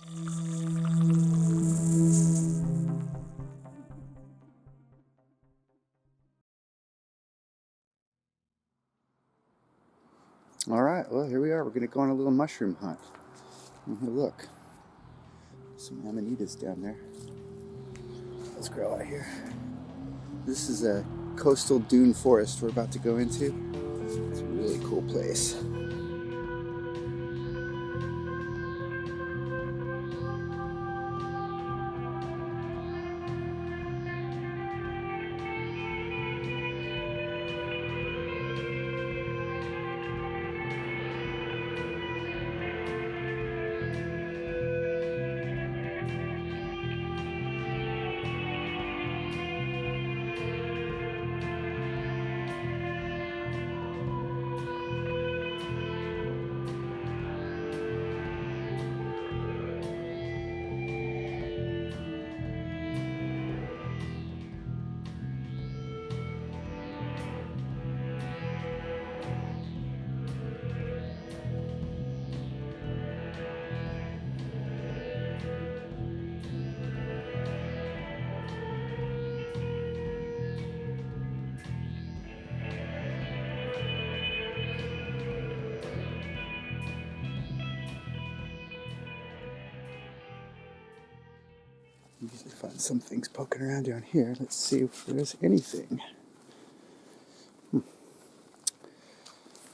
All right, well, here we are. We're going to go on a little mushroom hunt. Look, some amanitas down there. Let's grow out here. This is a coastal dune forest we're about to go into. It's a really cool place. You usually find some things poking around down here. Let's see if there's anything.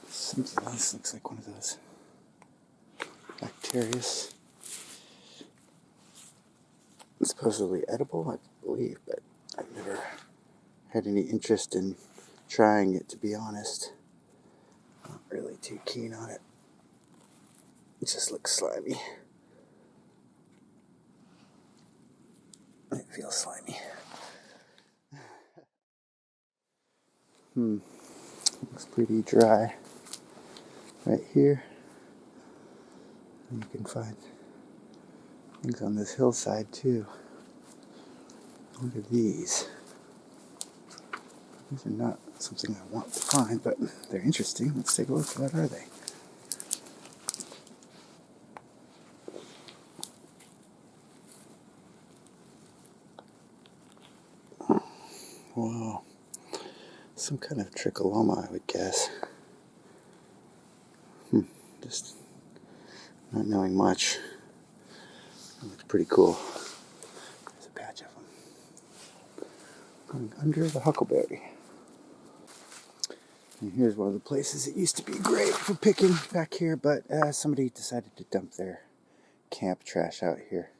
Something else looks like one of those bacterias. It's supposedly edible, I believe, but I've never had any interest in trying it, to be honest. Not really too keen on it. It just looks slimy. It feels slimy. Looks pretty dry right here. And you can find things on this hillside too. What are these? These are not something I want to find, but they're interesting. Let's take a look. What are they? Whoa. Some kind of tricholoma, I would guess. Just not knowing much. It looks pretty cool. There's a patch of them. Going under the huckleberry. And here's one of the places that used to be great for picking back here, but somebody decided to dump their camp trash out here.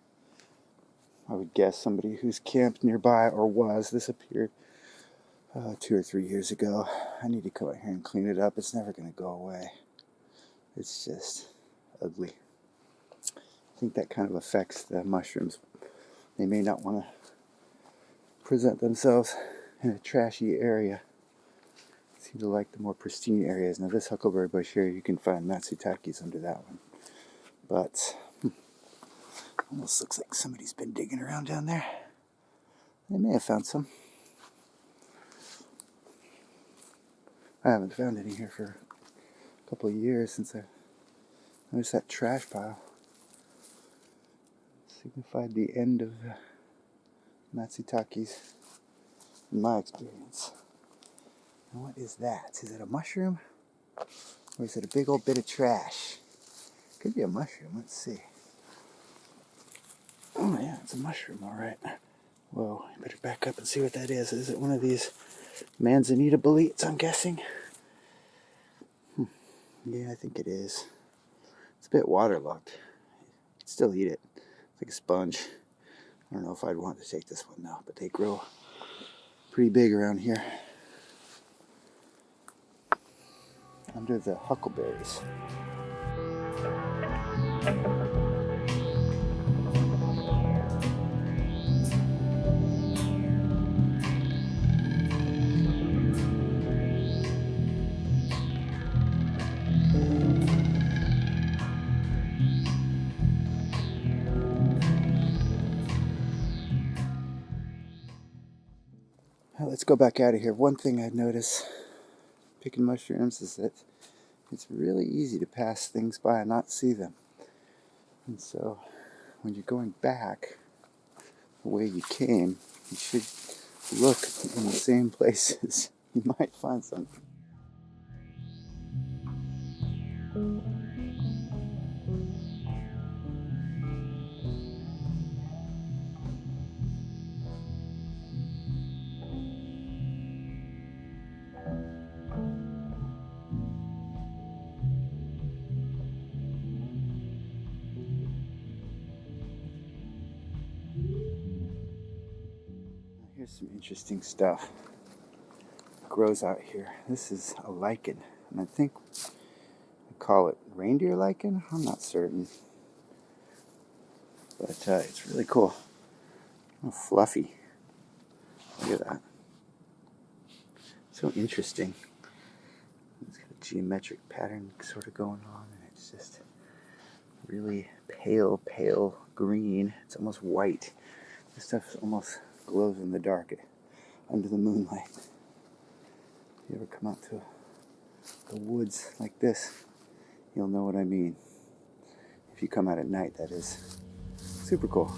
I would guess somebody who's camped nearby or was. This appeared 2 or 3 years ago. I need to come out here and clean it up. It's never going to go away. It's just ugly. I think that kind of affects the mushrooms. They may not want to present themselves in a trashy area. They seem to like the more pristine areas. Now this huckleberry bush here, you can find Matsutakes under that one. But almost looks like somebody's been digging around down there. They may have found some. I haven't found any here for a couple of years since I noticed that trash pile. Signified the end of Matsutakes in my experience. And what is that? Is it a mushroom? Or is it a big old bit of trash? Could be a mushroom. Let's see. Oh yeah, it's a mushroom, alright. Whoa, I better back up and see what that is. Is it one of these Manzanita Boletes, I'm guessing? Yeah, I think it is. It's a bit waterlogged. Still eat it. It's like a sponge. I don't know if I'd want to take this one though, but they grow pretty big around here. Under the huckleberries. Now let's go back out of here. One thing I've noticed picking mushrooms is that it's really easy to pass things by and not see them. And so when you're going back the way you came, you should look in the same places. You might find something. Here's some interesting stuff. It grows out here. This is a lichen, and I think we call it reindeer lichen. I'm not certain, but it's really cool. Oh, fluffy. Look at that. So interesting. It's got a geometric pattern sort of going on, and it's just really pale green. It's almost white. This stuff almost glows in the dark under the moonlight. If you ever come out to the woods like this, you'll know what I mean. If you come out at night, that is. Super cool.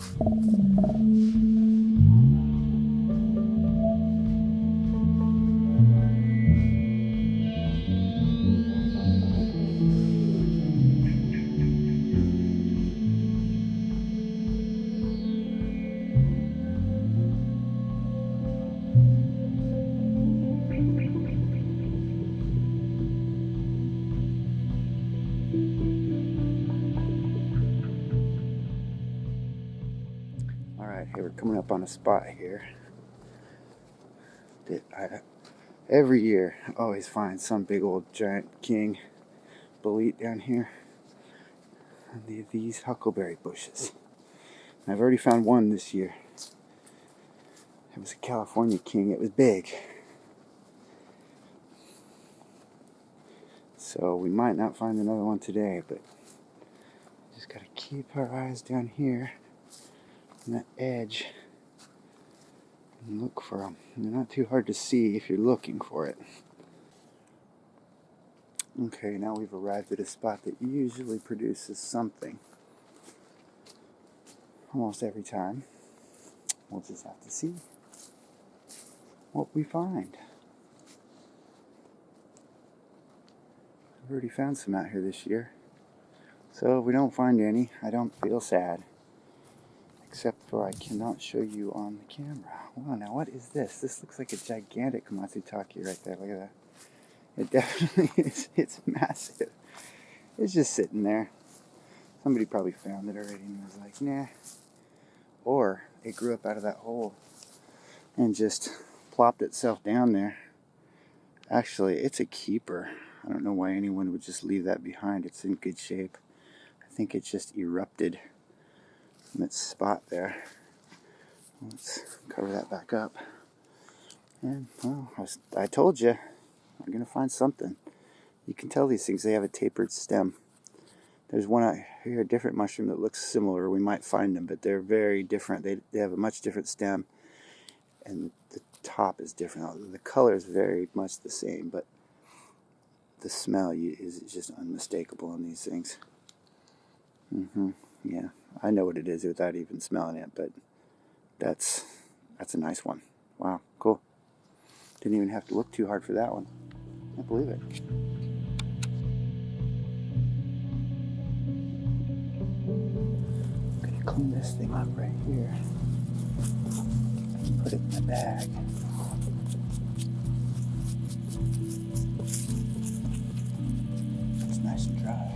Hey, we're coming up on a spot here that I every year always find some big old giant King Boletes down here. And these huckleberry bushes. And I've already found one this year. It was a California King. It was big. So we might not find another one today, but just gotta keep our eyes down here on that edge and look for them. They're not too hard to see if you're looking for it. Okay, now we've arrived at a spot that usually produces something. Almost every time. We'll just have to see what we find. I've already found some out here this year. So if we don't find any, I don't feel sad. Except for I cannot show you on the camera. Wow, now what is this? This looks like a gigantic Matsutake right there. Look at that. It definitely is. It's massive. It's just sitting there. Somebody probably found it already and was like, nah. Or it grew up out of that hole and just plopped itself down there. Actually, it's a keeper. I don't know why anyone would just leave that behind. It's in good shape. I think it just erupted from its spot there. Let's cover that back up. And, well, I told you, I'm going to find something. You can tell these things, they have a tapered stem. There's one out here, a different mushroom that looks similar. We might find them, but they're very different. They have a much different stem, and the top is different. The color is very much the same, but the smell is just unmistakable on these things. Yeah, I know what it is without even smelling it, but that's a nice one. Wow, cool. Didn't even have to look too hard for that one. Can't believe it. I'm gonna clean this thing up right here. Put it in my bag. It's nice and dry.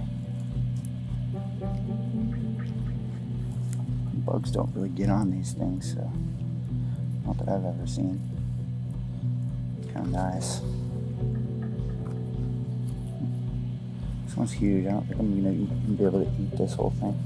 Bugs don't really get on these things, so not that I've ever seen. Kind of nice. This one's huge. I don't think I'm going to be able to eat this whole thing.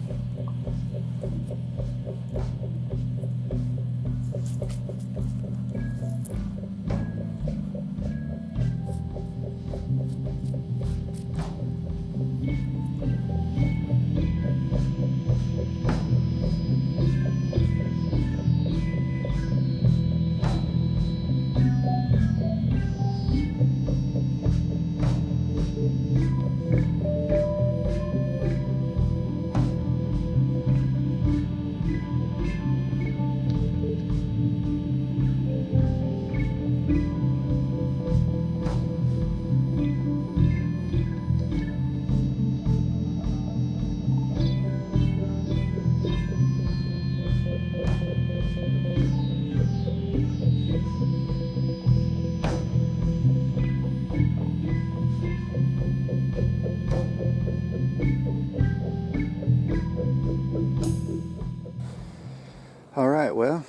Alright, well,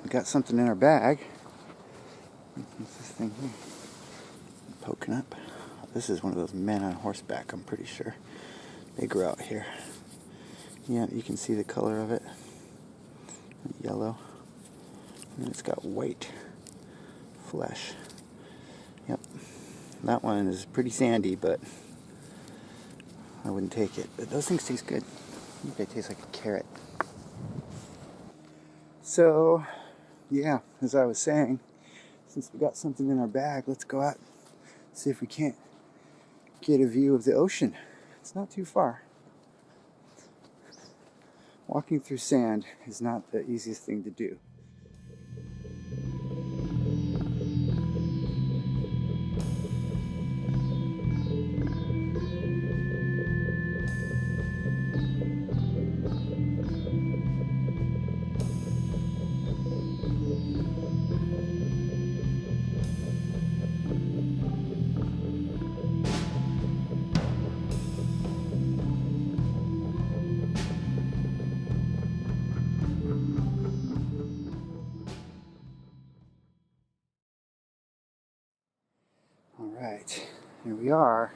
we got something in our bag. What's this thing here? Poking up. This is one of those men on horseback, I'm pretty sure. They grow out here. Yeah, you can see the color of it. Yellow. And it's got white flesh. Yep. That one is pretty sandy, but I wouldn't take it. But those things taste good. I think they taste like a carrot. So, yeah, as I was saying, since we got something in our bag, let's go out, see if we can't get a view of the ocean. It's not too far. Walking through sand is not the easiest thing to do. Alright, here we are,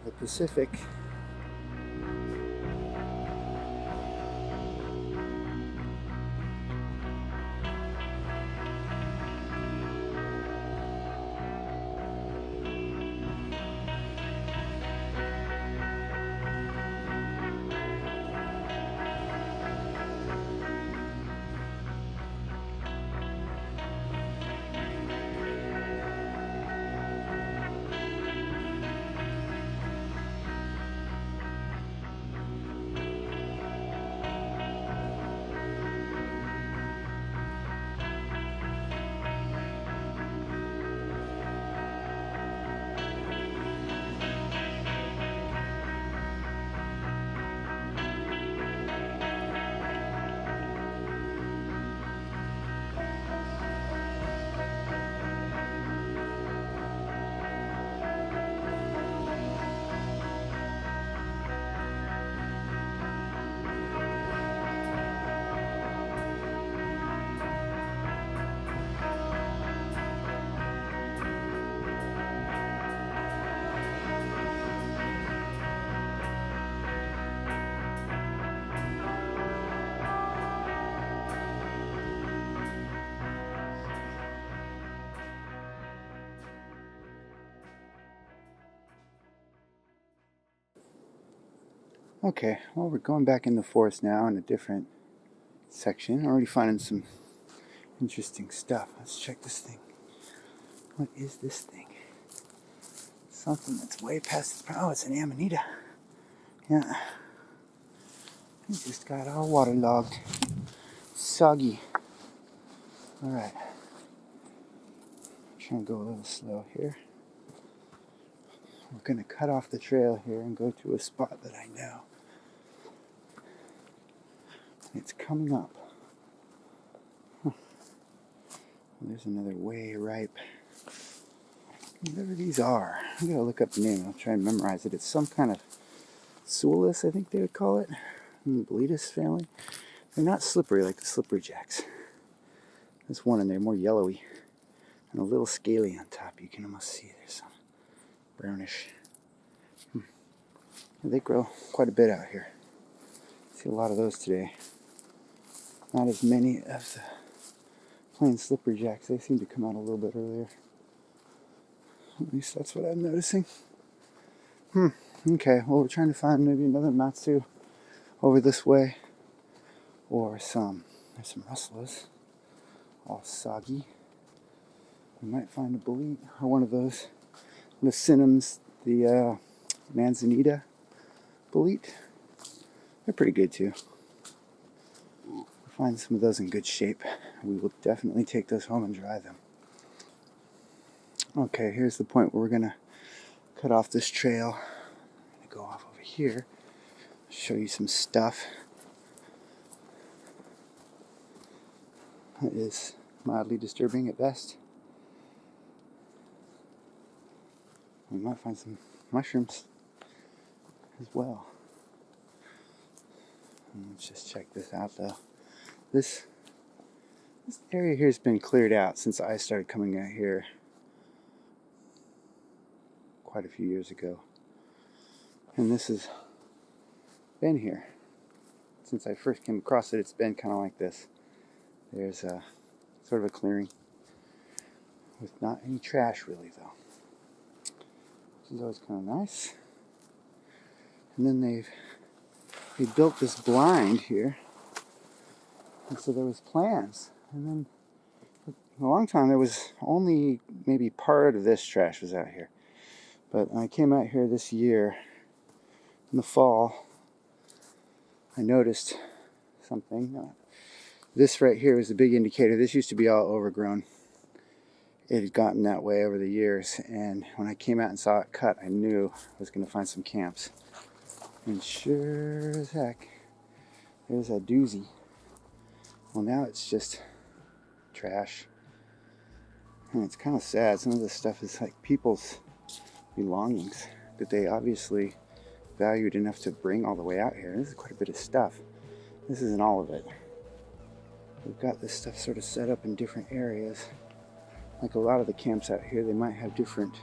the Pacific. Okay, well, we're going back in the forest now in a different section. Already finding some interesting stuff. Let's check this thing. What is this thing? Something that's way past its... Oh, it's an amanita. Yeah. It just got all waterlogged. Soggy. Alright. Trying to go a little slow here. We're going to cut off the trail here and go to a spot that I know. It's coming up. Huh. There's another way ripe. Whatever these are. I'm going to look up the name. I'll try and memorize it. It's some kind of Edulis, I think they would call it. In the Boletus family. They're not slippery like the slippery jacks. There's one in there, more yellowy. And a little scaly on top. You can almost see there's some brownish. They grow quite a bit out here. See a lot of those today. Not as many of the plain slippery jacks. They seem to come out a little bit earlier. At least that's what I'm noticing. Okay, well, we're trying to find maybe another Matsu over this way. Or there's some rustlers. All soggy. We might find a bolete or one of those Lycinums, the Manzanita Boletes. They're pretty good too. We'll find some of those in good shape. We will definitely take those home and dry them. Okay, here's the point where we're going to cut off this trail. I'm going to go off over here, show you some stuff. It is mildly disturbing at best. We might find some mushrooms as well. Let's just check this out though. This area here has been cleared out since I started coming out here quite a few years ago. And this has been here. Since I first came across it, it's been kind of like this. There's a sort of a clearing with not any trash really though. Which is always kind of nice. And then they built this blind here. And so there was plans. And then for a long time there was only maybe part of this trash was out here. But when I came out here this year in the fall, I noticed something. This right here was a big indicator. This used to be all overgrown. It had gotten that way over the years, and when I came out and saw it cut, I knew I was going to find some camps. And sure as heck, there's a doozy. Well, now it's just trash. And it's kind of sad. Some of this stuff is like people's belongings that they obviously valued enough to bring all the way out here. This is quite a bit of stuff. This isn't all of it. We've got this stuff sort of set up in different areas. Like a lot of the camps out here, they might have different,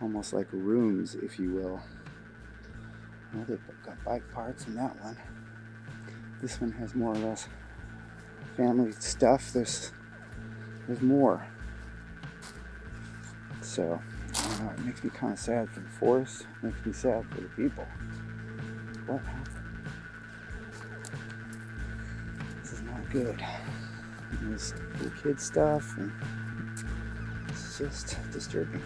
almost like rooms, if you will. Well, they've got bike parts in that one. This one has more or less family stuff. There's more. So, I don't know, it makes me kind of sad for the forest. It makes me sad for the people. What happened? This is not good. And there's little kid stuff, and it's just disturbing.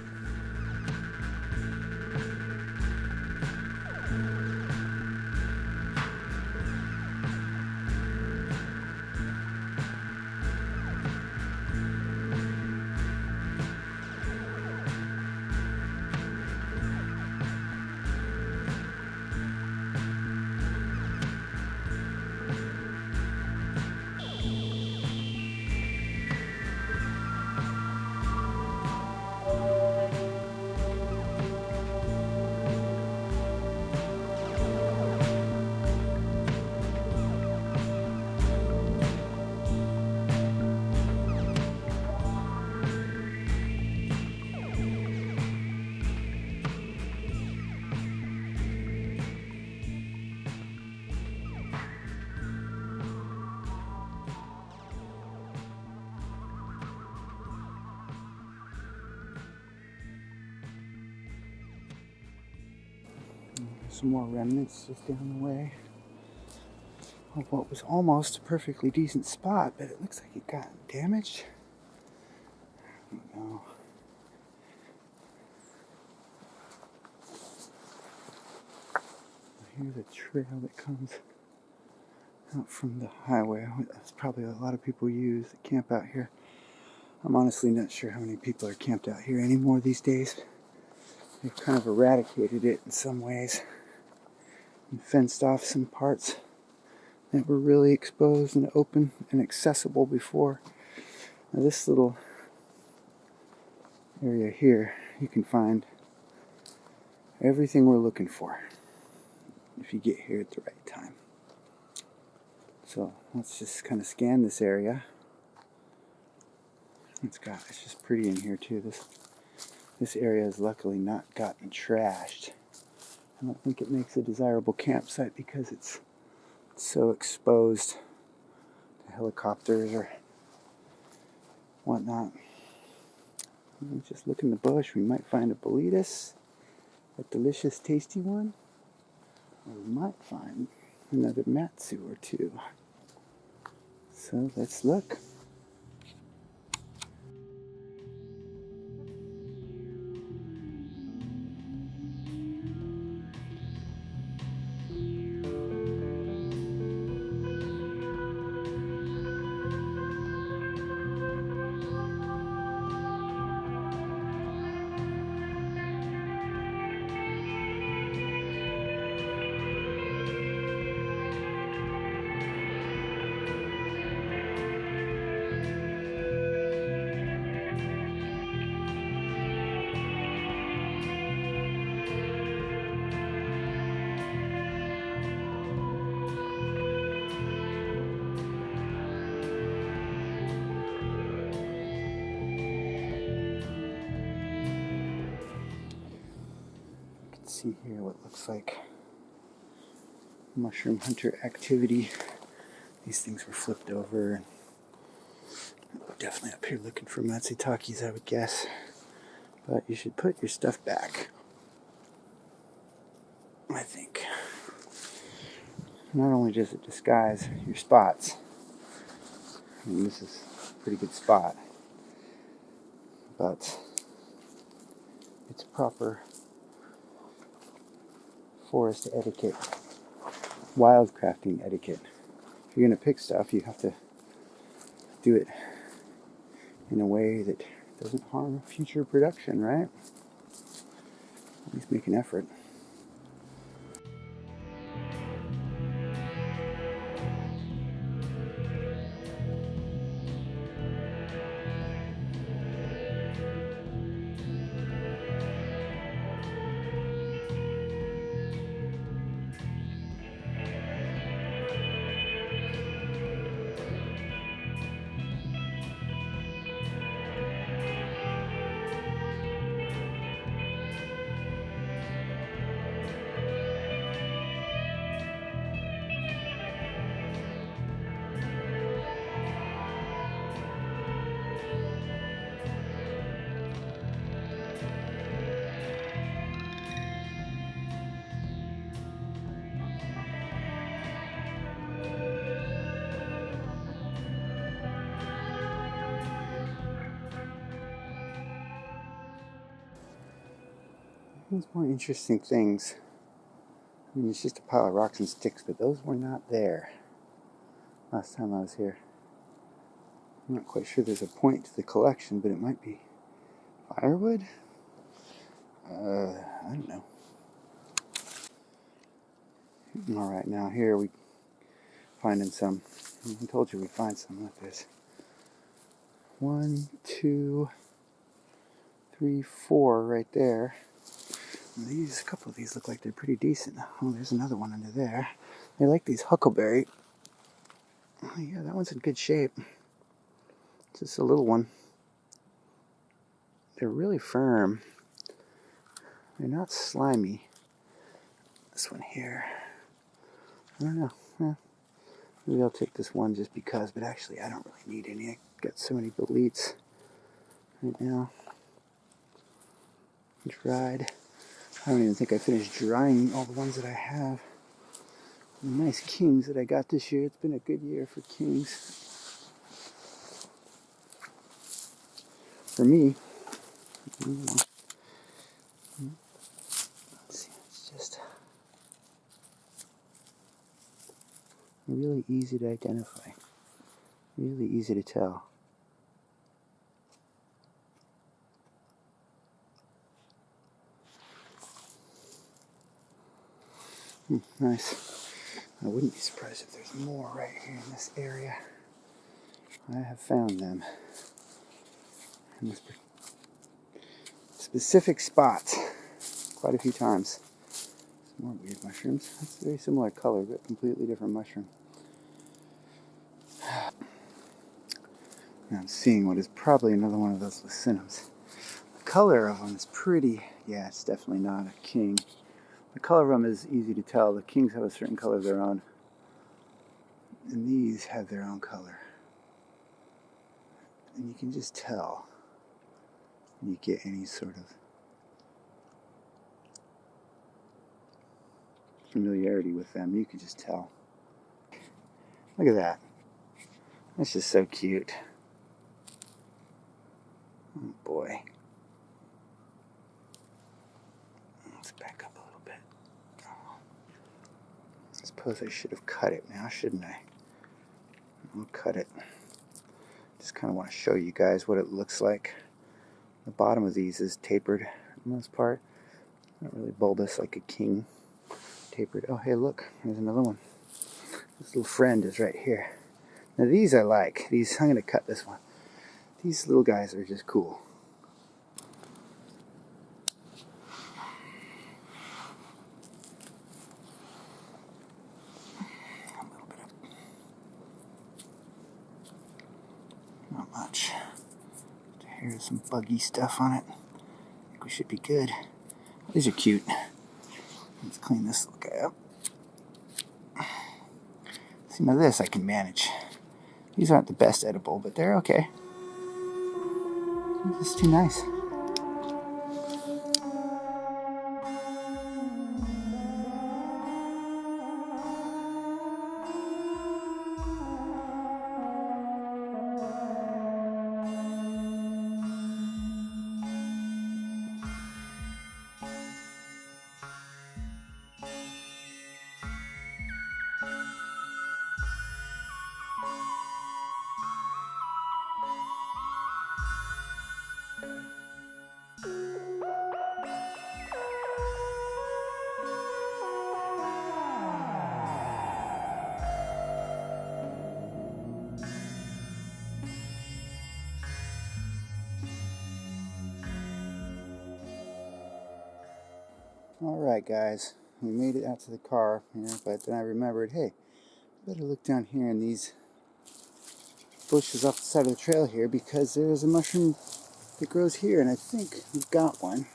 Some more remnants just down the way of what was almost a perfectly decent spot, but it looks like it got damaged. I don't know. Here's a trail that comes out from the highway. That's probably a lot of people use that camp out here. I'm honestly not sure how many people are camped out here anymore these days. They've kind of eradicated it in some ways and fenced off some parts that were really exposed and open and accessible before. Now this little area here, you can find everything we're looking for if you get here at the right time. So let's just kind of scan this area. It's just pretty in here too. This area has luckily not gotten trashed. I don't think it makes a desirable campsite because it's so exposed to helicopters or whatnot. Let's just look in the bush. We might find a Boletus, a delicious, tasty one. Or we might find another Matsu or two. So let's look. see here what looks like mushroom hunter activity. These things were flipped over. Definitely up here looking for Matsutakes, I would guess. But you should put your stuff back, I think. Not only does it disguise your spots, I mean, this is a pretty good spot, but it's proper forest etiquette, wildcrafting etiquette. If you're going to pick stuff, you have to do it in a way that doesn't harm future production, right? At least make an effort. There's more interesting things. I mean, it's just a pile of rocks and sticks, but those were not there last time I was here. I'm not quite sure there's a point to the collection, but it might be firewood? I don't know. Alright, now here we finding some. I told you we'd find some like this. 1, 2, 3, 4 right there. And a couple of these look like they're pretty decent. Oh, there's another one under there. I like these huckleberry. Oh yeah, that one's in good shape. It's just a little one. They're really firm. They're not slimy. This one here. I don't know. Maybe I'll take this one just because, but actually I don't really need any. I've got so many boletes right now. Dried. I don't even think I finished drying all the ones that I have. The nice kings that I got this year. It's been a good year for kings. For me. Let's see, it's just really easy to identify. Really easy to tell. Nice. I wouldn't be surprised if there's more right here in this area. I have found them in this specific spot quite a few times. Some more weird mushrooms. That's a very similar color, but completely different mushroom. Now I'm seeing what is probably another one of those leucinums. The color of them is pretty. Yeah, it's definitely not a king. The color of them is easy to tell. The kings have a certain color of their own. And these have their own color. And you can just tell when you get any sort of familiarity with them. You can just tell. Look at that. That's just so cute. Oh boy. Let's back up a little bit. I suppose I should have cut it now, shouldn't I? I'll cut it. Just kind of want to show you guys what it looks like. The bottom of these is tapered for the most part. Not really bulbous like a king. Tapered. Oh, hey, look. There's another one. This little friend is right here. Now these I like. These, I'm going to cut this one. These little guys are just cool. A little bit of, not much. Here's some buggy stuff on it. I think we should be good. These are cute. Let's clean this little guy up. See, now this I can manage. These aren't the best edible, but they're okay. This is too nice. Alright guys, we made it out to the car, but then I remembered, hey, I better look down here in these bushes off the side of the trail here because there's a mushroom that grows here, and I think we've got one.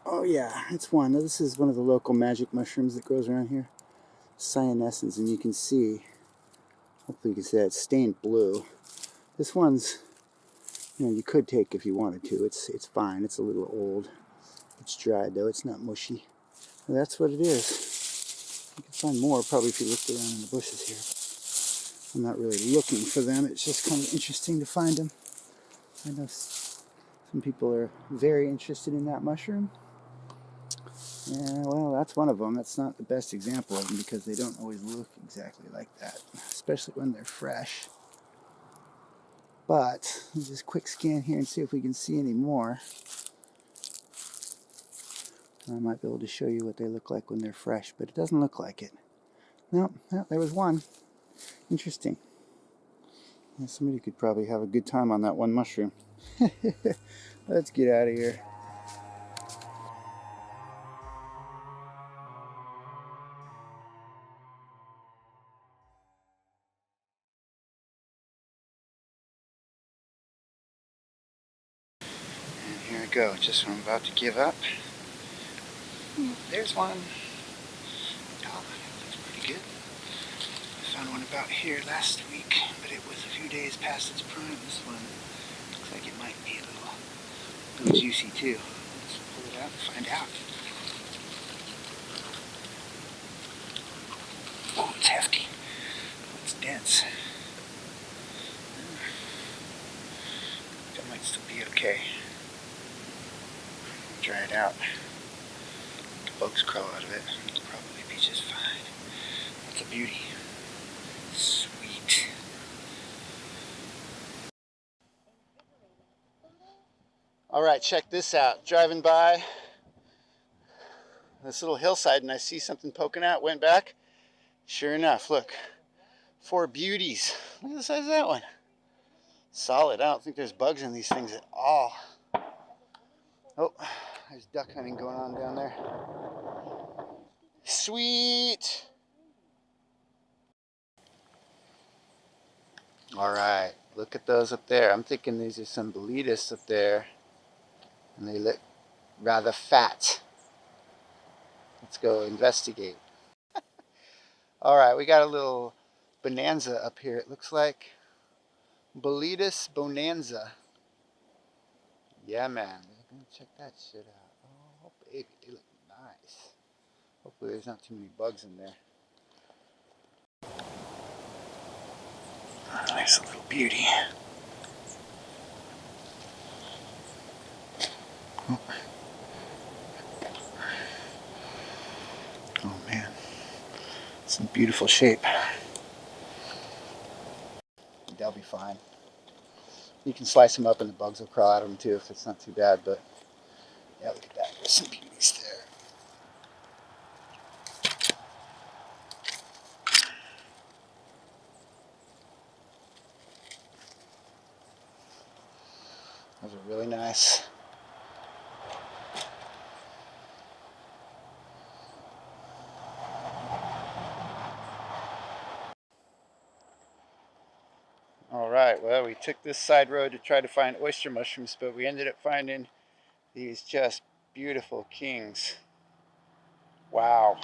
Oh yeah, it's one. Now, this is one of the local magic mushrooms that grows around here. Cyanescens, and you can see, hopefully you can see that, it's stained blue. This one's, you could take if you wanted to. It's fine. It's a little old. It's dried though. It's not mushy. Well, that's what it is. You can find more probably if you looked around in the bushes here. I'm not really looking for them. It's just kind of interesting to find them. I know some people are very interested in that mushroom. Yeah, well, that's one of them. That's not the best example of them because they don't always look exactly like that, especially when they're fresh. But let's just quick scan here and see if we can see any more. I might be able to show you what they look like when they're fresh, but it doesn't look like it. No, there was one. Interesting. Yeah, somebody could probably have a good time on that one mushroom. Let's get out of here. And here I go, just when I'm about to give up. There's one. Oh, that's pretty good. I found one about here last week, but it was a few days past its prime. This one looks like it might be a little juicy too. Let's pull it out and find out. Oh, it's hefty. It's dense. That might still be okay. Try it out. The bugs crawl out of it. It'll probably be just fine. That's a beauty. Sweet. Alright, check this out. Driving by this little hillside and I see something poking out. Went back. Sure enough, look. 4 beauties. Look at the size of that one. Solid. I don't think there's bugs in these things at all. Oh, there's duck hunting going on down there. Sweet. Alright, look at those up there. I'm thinking these are some Boletus up there. And they look rather fat. Let's go investigate. Alright, we got a little bonanza up here. It looks like Boletus bonanza. Yeah, man. Check that shit out. Oh, baby, they look nice. Hopefully there's not too many bugs in there. Nice little beauty. Oh man, it's in beautiful shape. They'll be fine. You can slice them up and the bugs will crawl out of them too if it's not too bad, but yeah, look at that. There's some beauties there. Those are really nice. Alright, well, we took this side road to try to find oyster mushrooms, but we ended up finding these just beautiful kings. Wow.